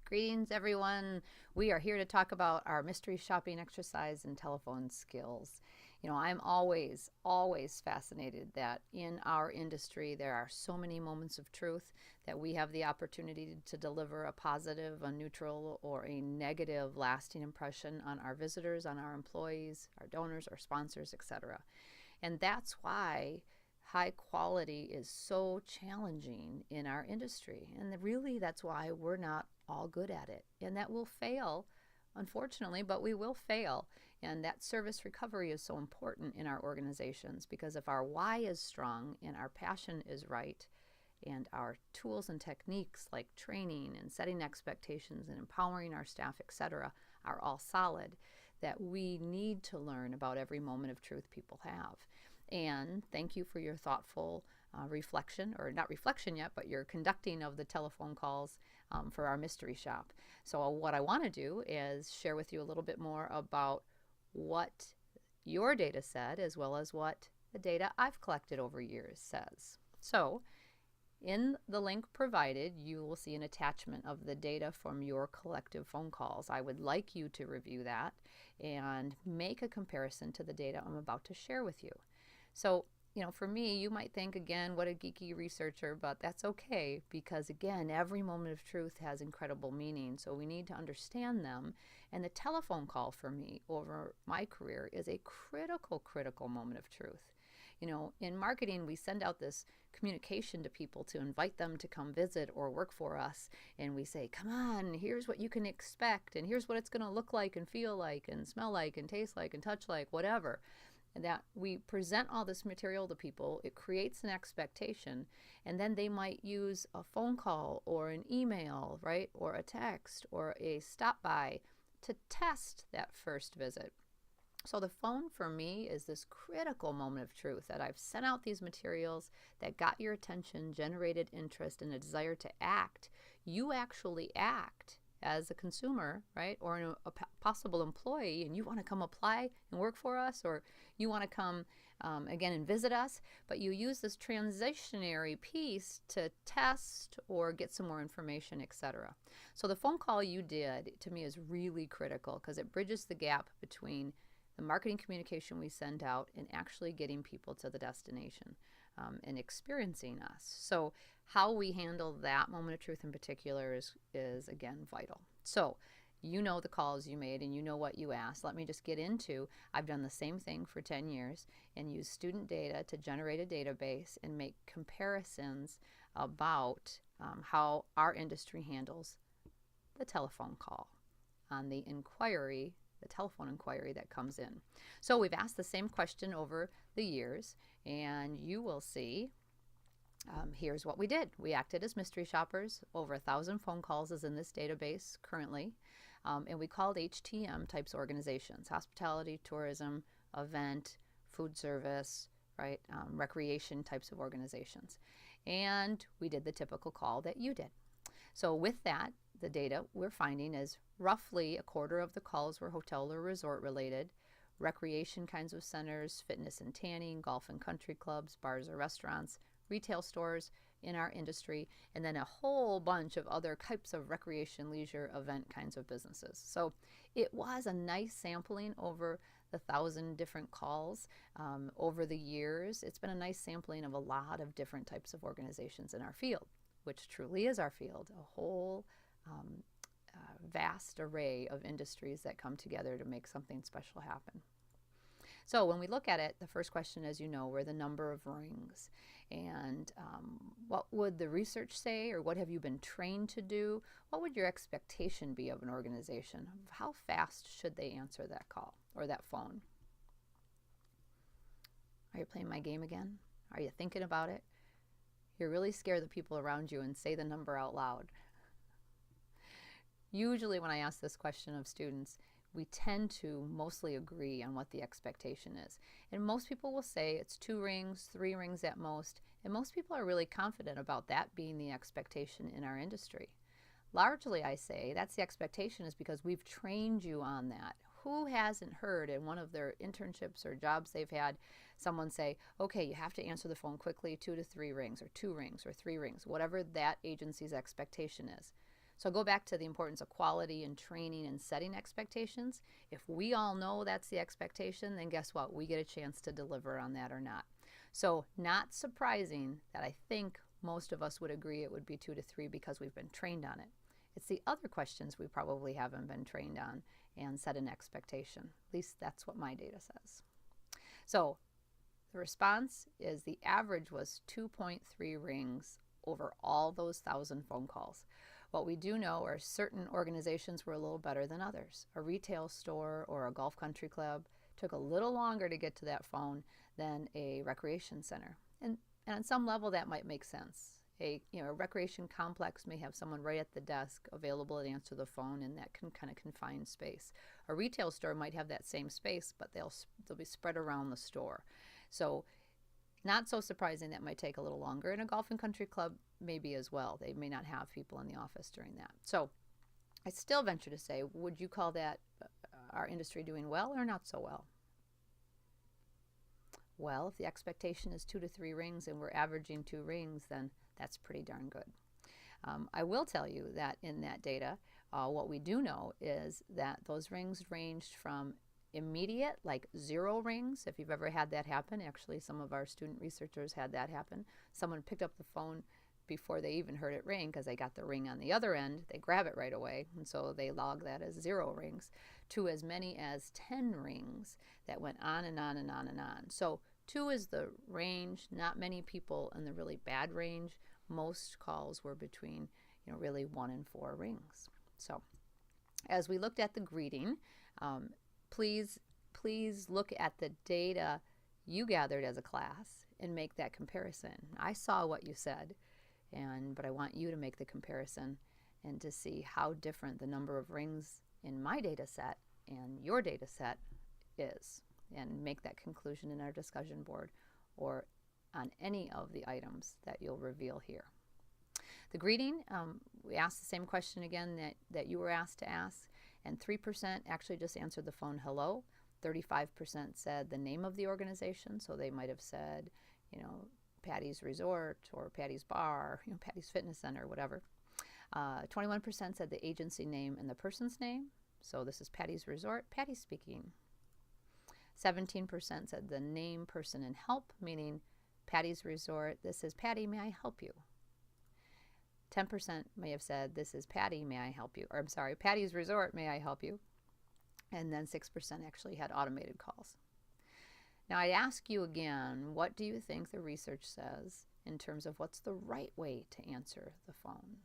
Greetings, everyone. We are here to talk about our mystery shopping exercise and telephone skills. You know, I'm always fascinated that in our industry there are so many moments of truth that we have the opportunity to deliver a positive, a neutral, or a negative lasting impression on our visitors, on our employees, our donors, our sponsors, etc. And that's why high quality is so challenging in our industry. And really, that's why we're not all good at it. And that will fail, unfortunately, but we will fail. And that service recovery is so important in our organizations because if our why is strong and our passion is right, and our tools and techniques like training and setting expectations and empowering our staff, etc., are all solid, that we need to learn about every moment of truth people have. And thank you for your thoughtful reflection, or not reflection yet, but your conducting of the telephone calls for our mystery shop. So what I want to do is share with you a little bit more about what your data said, as well as what the data I've collected over years says. So in the link provided, you will see an attachment of the data from your collective phone calls. I would like you to review that and make a comparison to the data I'm about to share with you. So, you know, for me, you might think, again, what a geeky researcher, but that's okay because, again, every moment of truth has incredible meaning, so we need to understand them. And the telephone call for me over my career is a critical moment of truth. You know, in marketing, we send out this communication to people to invite them to come visit or work for us. And we say, come on, here's what you can expect. And here's what it's going to look like and feel like and smell like and taste like and touch like, whatever. And that we present all this material to people, it creates an expectation, and then they might use a phone call or an email, right, or a text or a stop by to test that first visit. So the phone for me is this critical moment of truth that I've sent out these materials that got your attention, generated interest, and a desire to act. You actually act as a consumer, right, or a possible employee, and you want to come apply and work for us, or you want to come again and visit us, but you use this transitionary piece to test or get some more information, etc. So the phone call you did, to me, is really critical because it bridges the gap between the marketing communication we send out and actually getting people to the destination and experiencing us. So how we handle that moment of truth in particular is again vital. So you know the calls you made and you know what you asked. Let me just get into, I've done the same thing for 10 years and use student data to generate a database and make comparisons about how our industry handles the telephone call on the inquiry, the telephone inquiry that comes in. So we've asked the same question over the years, and you will see here's what we did. We acted as mystery shoppers. Over 1,000 phone calls is in this database currently, and we called HTM types organizations: hospitality, tourism, event, food service, right, recreation types of organizations. And we did the typical call that you did. So with that, the data we're finding is roughly a quarter of the calls were hotel or resort related, recreation kinds of centers, fitness and tanning, golf and country clubs, bars or restaurants, retail stores in our industry, and then a whole bunch of other types of recreation, leisure, event kinds of businesses. So it was a nice sampling over the 1,000 different calls over the years. It's been a nice sampling of a lot of different types of organizations in our field, which truly is our field, a whole vast array of industries that come together to make something special happen. So when we look at it, the first question, as you know, were the number of rings. And what would the research say, or what have you been trained to do? What would your expectation be of an organization? How fast should they answer that call or that phone? Are you playing my game again? Are you thinking about it? You're really scared the people around you and say the number out loud. Usually when I ask this question of students, we tend to mostly agree on what the expectation is. And most people will say it's 2 rings, 3 rings at most, and most people are really confident about that being the expectation in our industry. Largely, I say that's the expectation is because we've trained you on that. Who hasn't heard in one of their internships or jobs they've had someone say, okay, you have to answer the phone quickly, 2 to 3 rings, or 2 rings, or 3 rings, whatever that agency's expectation is. So go back to the importance of quality and training and setting expectations. If we all know that's the expectation, then guess what? We get a chance to deliver on that or not. So not surprising that I think most of us would agree it would be 2 to 3 because we've been trained on it. It's the other questions we probably haven't been trained on and set an expectation. At least that's what my data says. So the response is the average was 2.3 rings over all those 1,000 phone calls. What we do know are certain organizations were a little better than others. A retail store or a golf country club took a little longer to get to that phone than a recreation center. And on some level that might make sense. A recreation complex may have someone right at the desk available to answer the phone in that kind of confined space. A retail store might have that same space, but they'll be spread around the store. So not so surprising that might take a little longer. And a golf and country club maybe as well. They may not have people in the office during that. So I still venture to say, would you call that our industry doing well or not so well? Well, if the expectation is 2 to 3 rings and we're averaging 2 rings, then that's pretty darn good. I will tell you that in that data, what we do know is that those rings ranged from immediate, like 0 rings, if you've ever had that happen. Actually, some of our student researchers had that happen. Someone picked up the phone before they even heard it ring because they got the ring on the other end. They grab it right away, and so they log that as 0 rings, to as many as 10 rings that went on and on and on and on. So 2 is the range, not many people in the really bad range. Most calls were between really 1 and 4 rings. So as we looked at the greeting, please look at the data you gathered as a class and make that comparison. I saw what you said, but I want you to make the comparison and to see how different the number of rings in my data set and your data set is, and make that conclusion in our discussion board or on any of the items that you'll reveal here. The greeting, we asked the same question again that you were asked to ask, and 3% actually just answered the phone hello. 35% said the name of the organization, so they might have said, Patty's Resort or Patty's Bar, Patty's Fitness Center, whatever. 21% said the agency name and the person's name, so this is Patty's Resort, Patty speaking. 17% said the name, person, and help, meaning Patty's Resort, this is Patty, may I help you? 10% may have said, this is Patty, may I help you? Or I'm sorry, Patty's Resort, may I help you? And then 6% actually had automated calls. Now I'd ask you again, what do you think the research says in terms of what's the right way to answer the phone?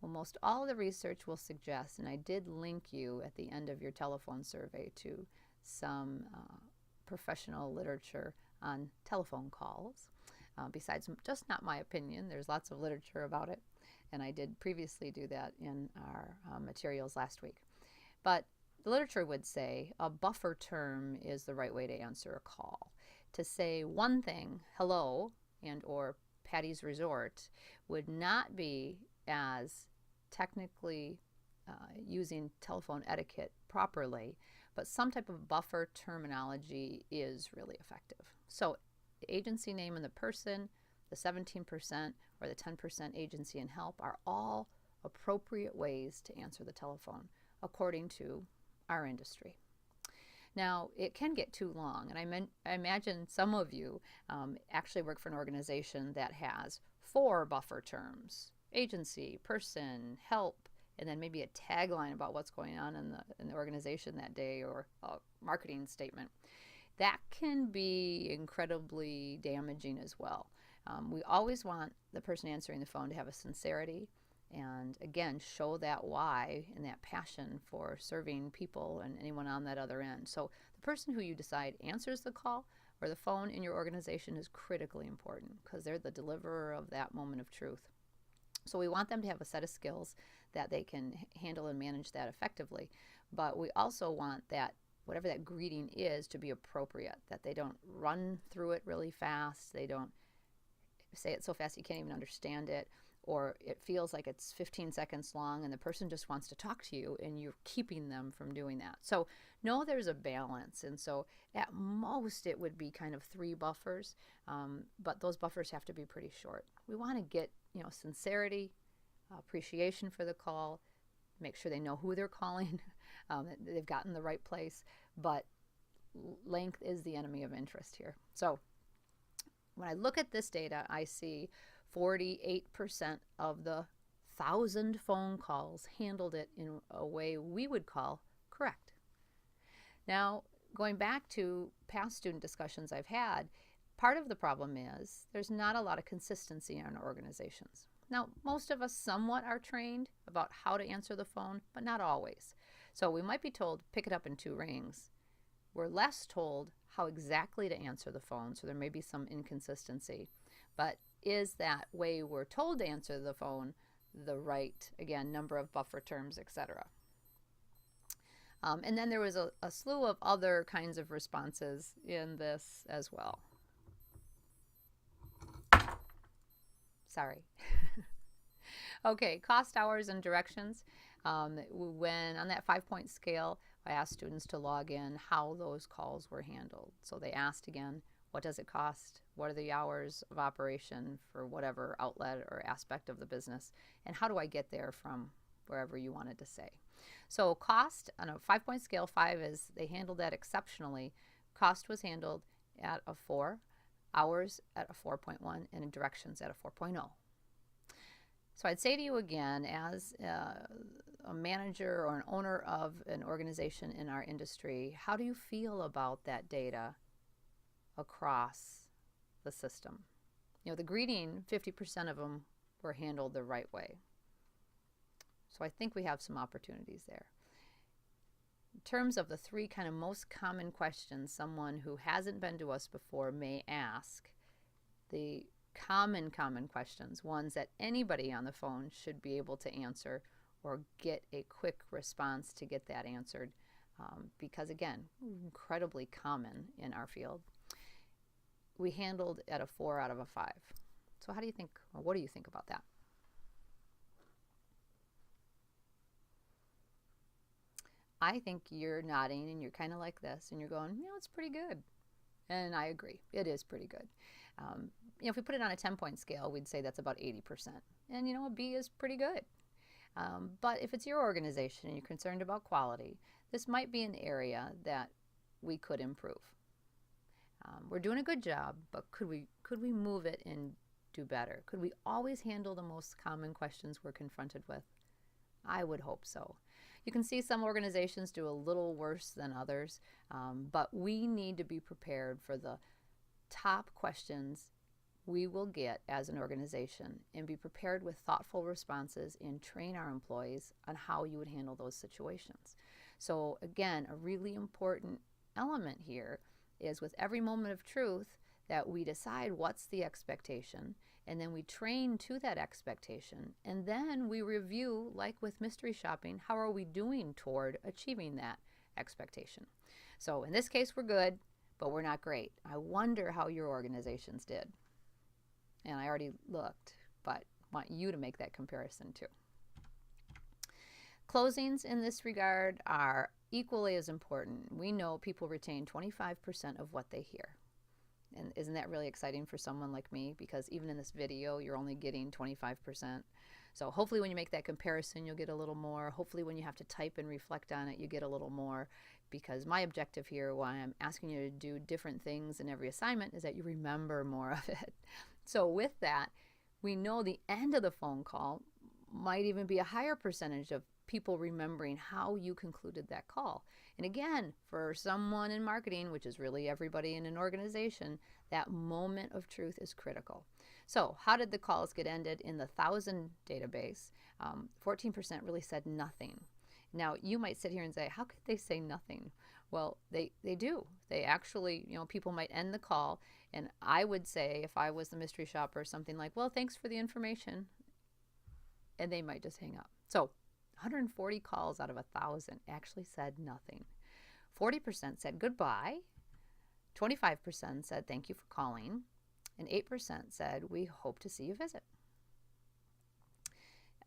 Well, most all the research will suggest, and I did link you at the end of your telephone survey to some professional literature on telephone calls. Besides just not my opinion, there's lots of literature about it, and I did previously do that in our materials last week. But the literature would say a buffer term is the right way to answer a call. To say one thing, hello, and or Patty's Resort, would not be as technically using telephone etiquette properly, but some type of buffer terminology is really effective. So the agency name and the person, the 17% or the 10% agency and help are all appropriate ways to answer the telephone according to our industry. Now, it can get too long, and I imagine some of you actually work for an organization that has 4 buffer terms: agency, person, help, and then maybe a tagline about what's going on in the organization that day, or a marketing statement. That can be incredibly damaging as well. We always want the person answering the phone to have a sincerity and, again, show that why and that passion for serving people and anyone on that other end. So the person who you decide answers the call or the phone in your organization is critically important because they're the deliverer of that moment of truth. So we want them to have a set of skills that they can handle and manage that effectively. But we also want that whatever that greeting is to be appropriate, that they don't run through it really fast, they don't say it so fast you can't even understand it, or it feels like it's 15 seconds long and the person just wants to talk to you and you're keeping them from doing that. So know there's a balance. And so at most it would be kind of 3 buffers, but those buffers have to be pretty short. We want to get, sincerity, appreciation for the call, make sure they know who they're calling, that they've gotten the right place, but length is the enemy of interest here. So when I look at this data, I see 48% of the 1,000 phone calls handled it in a way we would call correct. Now, going back to past student discussions I've had, part of the problem is there's not a lot of consistency in our organizations. Now, most of us somewhat are trained about how to answer the phone, but not always. So we might be told, pick it up in 2 rings. We're less told how exactly to answer the phone, so there may be some inconsistency. But is that way we're told to answer the phone the right, again, number of buffer terms, etc.? And then there was a slew of other kinds of responses in this as well. Sorry. Okay, cost, hours, and directions. When on that 5-point scale, I asked students to log in how those calls were handled. So they asked again, what does it cost? What are the hours of operation for whatever outlet or aspect of the business? And how do I get there from wherever you wanted to say? So cost, on a 5-point scale, 5 is they handled that exceptionally. Cost was handled at a 4, hours at a 4.1, and directions at a 4.0. So I'd say to you again, as a manager or an owner of an organization in our industry, how do you feel about that data across the system? The greeting, 50% of them were handled the right way. So I think we have some opportunities there. In terms of the 3 kind of most common questions someone who hasn't been to us before may ask, the common questions, ones that anybody on the phone should be able to answer or get a quick response to get that answered, because again, incredibly common in our field. We handled at a 4 out of a 5. So how do you think, or what do you think about that? I think you're nodding and you're kind of like this and you're going, it's pretty good. And I agree, it is pretty good. If we put it on a 10-point scale, we'd say that's about 80%. And a B is pretty good. But if it's your organization and you're concerned about quality, this might be an area that we could improve. We're doing a good job, but could we move it and do better? Could we always handle the most common questions we're confronted with? I would hope so. You can see some organizations do a little worse than others, but we need to be prepared for the top questions we will get as an organization and be prepared with thoughtful responses and train our employees on how you would handle those situations. So again, a really important element here is with every moment of truth that we decide what's the expectation, and then we train to that expectation, and then we review, like with mystery shopping, how are we doing toward achieving that expectation. So in this case, we're good, but we're not great. I wonder how your organizations did. And I already looked, but want you to make that comparison too. Closings in this regard are equally as important. We know people retain 25% of what they hear. And isn't that really exciting for someone like me? Because even in this video, you're only getting 25%. So hopefully when you make that comparison, you'll get a little more. Hopefully when you have to type and reflect on it, you get a little more. Because my objective here, why I'm asking you to do different things in every assignment, is that you remember more of it. So with that, we know the end of the phone call might even be a higher percentage of people remembering how you concluded that call. And again, for someone in marketing, which is really everybody in an organization, that moment of truth is critical. So how did the calls get ended in the 1,000 database? 14% really said nothing. Now, you might sit here and say, how could they say nothing? Well, they do. They actually, people might end the call, and I would say, if I was the mystery shopper, something like, well, thanks for the information, and they might just hang up. So 140 calls out of 1,000 actually said nothing. 40% said goodbye. 25% said thank you for calling. And 8% said we hope to see you visit.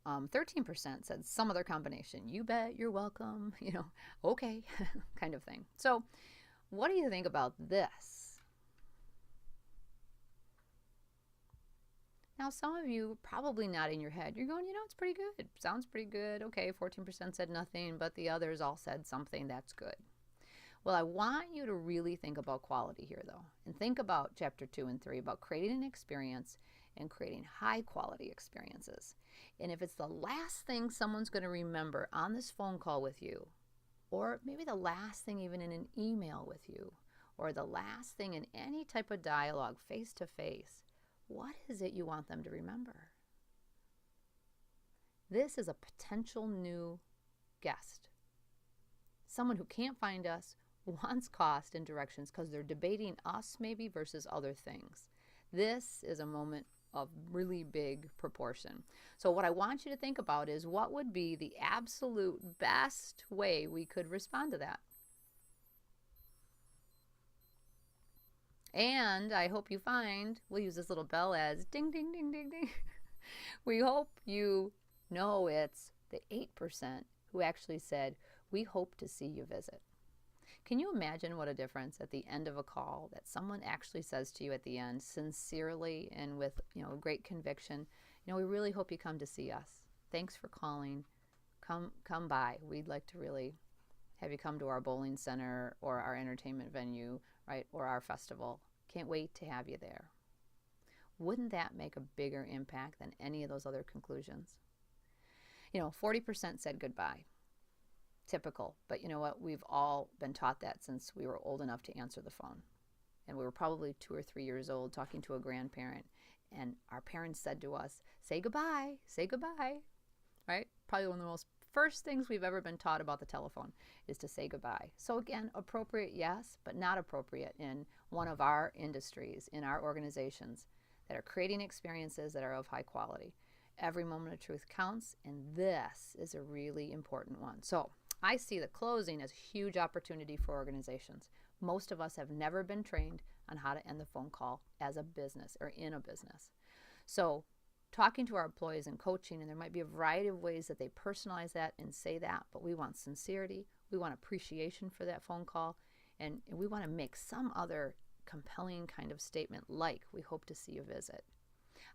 13% said some other combination. You bet, you're welcome, okay, kind of thing. So, what do you think about this? Now, some of you probably nodding your head. You're going, it's pretty good. Sounds pretty good. Okay, 14% said nothing, but the others all said something. That's good. Well, I want you to really think about quality here, though, and think about chapter 2 and 3 about creating an experience and creating high quality experiences. And if it's the last thing someone's going to remember on this phone call with you, or maybe the last thing even in an email with you, or the last thing in any type of dialogue face to face, what is it you want them to remember? This is a potential new guest. Someone who can't find us, wants cost and directions because they're debating us maybe versus other things. This is a moment of really big proportion. So what I want you to think about is what would be the absolute best way we could respond to that. And I hope you find, we'll use this little bell as ding, ding, ding, ding, ding. We hope you know it's the 8% who actually said, we hope to see you visit. Can you imagine what a difference at the end of a call that someone actually says to you at the end, sincerely and with great conviction, we really hope you come to see us. Thanks for calling. Come by. We'd like to really have you come to our bowling center or our entertainment venue, right, or our festival. Can't wait to have you there. Wouldn't that make a bigger impact than any of those other conclusions? 40% said goodbye. Typical, but you know what? We've all been taught that since we were old enough to answer the phone. And we were probably 2 or 3 years old talking to a grandparent, and our parents said to us, say goodbye, right? Probably one of the most first things we've ever been taught about the telephone is to say goodbye. So again, appropriate, yes, but not appropriate in one of our industries, in our organizations that are creating experiences that are of high quality. Every moment of truth counts, and this is a really important one. So I see the closing as a huge opportunity for organizations. Most of us have never been trained on how to end the phone call as a business or in a business. So talking to our employees and coaching, and there might be a variety of ways that they personalize that and say that, but we want sincerity, we want appreciation for that phone call, and we want to make some other compelling kind of statement like, we hope to see you visit.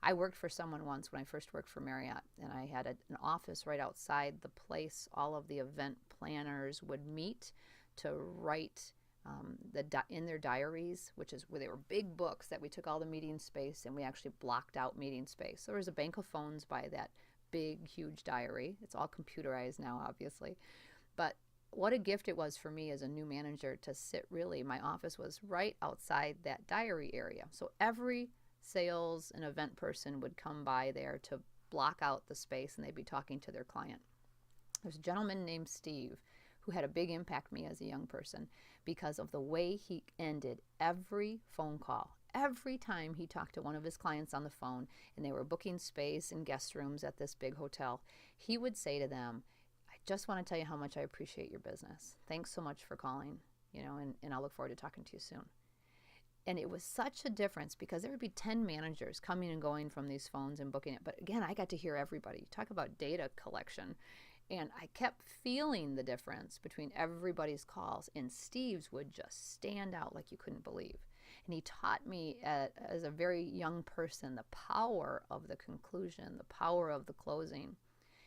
I worked for someone once when I first worked for Marriott, and I had an office right outside the place all of the event planners would meet to write in their diaries, which is where they were big books that we took all the meeting space and we actually blocked out meeting space. There was a bank of phones by that big, huge diary. It's all computerized now, obviously. But what a gift it was for me as a new manager to sit really, my office was right outside that diary area. So every sales and event person would come by there to block out the space and they'd be talking to their client. There's a gentleman named Steve who had a big impact on me as a young person because of the way he ended every phone call. Every time he talked to one of his clients on the phone and they were booking space and guest rooms at this big hotel, he would say to them, I just want to tell you how much I appreciate your business. Thanks so much for calling, and I'll look forward to talking to you soon. And it was such a difference because there would be 10 managers coming and going from these phones and booking it. But again, I got to hear everybody. Talk about data collection. And I kept feeling the difference between everybody's calls. And Steve's would just stand out like you couldn't believe. And he taught me as a very young person the power of the conclusion, the power of the closing.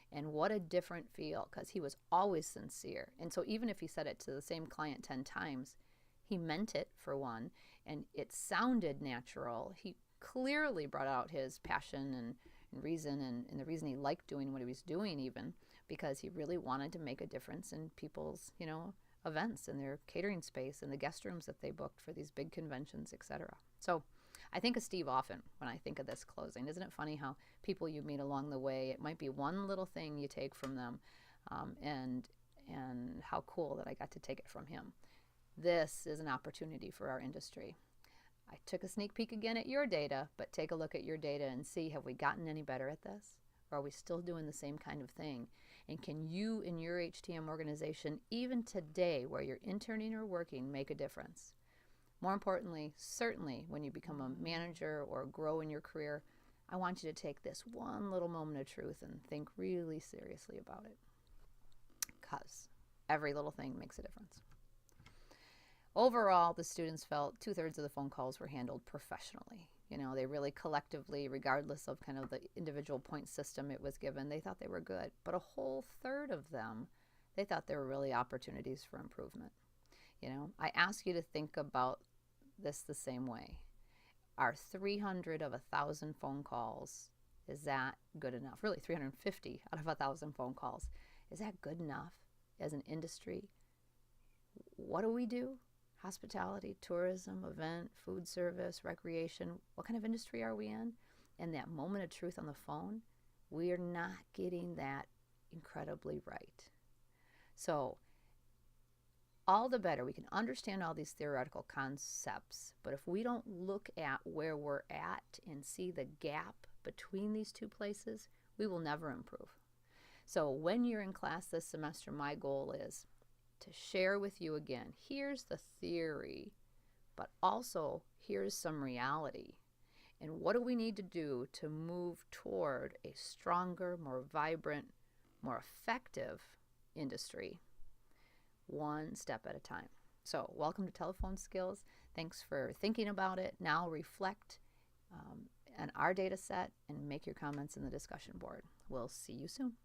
And what a different feel, because he was always sincere. And so even if he said it to the same client 10 times, he meant it, for one, and it sounded natural. He clearly brought out his passion and reason and the reason he liked doing what he was doing, even because he really wanted to make a difference in people's, events and their catering space and the guest rooms that they booked for these big conventions, etc. So I think of Steve often when I think of this closing. Isn't it funny how people you meet along the way, it might be one little thing you take from them, and how cool that I got to take it from him. This is an opportunity for our industry. I took a sneak peek again at your data, but take a look at your data and see, have we gotten any better at this? Or are we still doing the same kind of thing? And can you in your HTM organization, even today where you're interning or working, make a difference? More importantly, certainly when you become a manager or grow in your career, I want you to take this one little moment of truth and think really seriously about it, because every little thing makes a difference. Overall, the students felt 2/3 of the phone calls were handled professionally. They really collectively, regardless of kind of the individual point system it was given, they thought they were good. But a whole third of them, they thought there were really opportunities for improvement. I ask you to think about this the same way. Are 300 of 1,000 phone calls, is that good enough? Really, 350 out of 1,000 phone calls. Is that good enough as an industry? What do we do? Hospitality, tourism, event, food service, recreation. What kind of industry are we in? And that moment of truth on the phone, we are not getting that incredibly right. So all the better. We can understand all these theoretical concepts, but if we don't look at where we're at and see the gap between these two places, we will never improve. So when you're in class this semester, my goal is to share with you again, here's the theory, but also here's some reality. And what do we need to do to move toward a stronger, more vibrant, more effective industry, one step at a time. So welcome to Telephone Skills. Thanks for thinking about it. Now reflect on our data set and make your comments in the discussion board. We'll see you soon.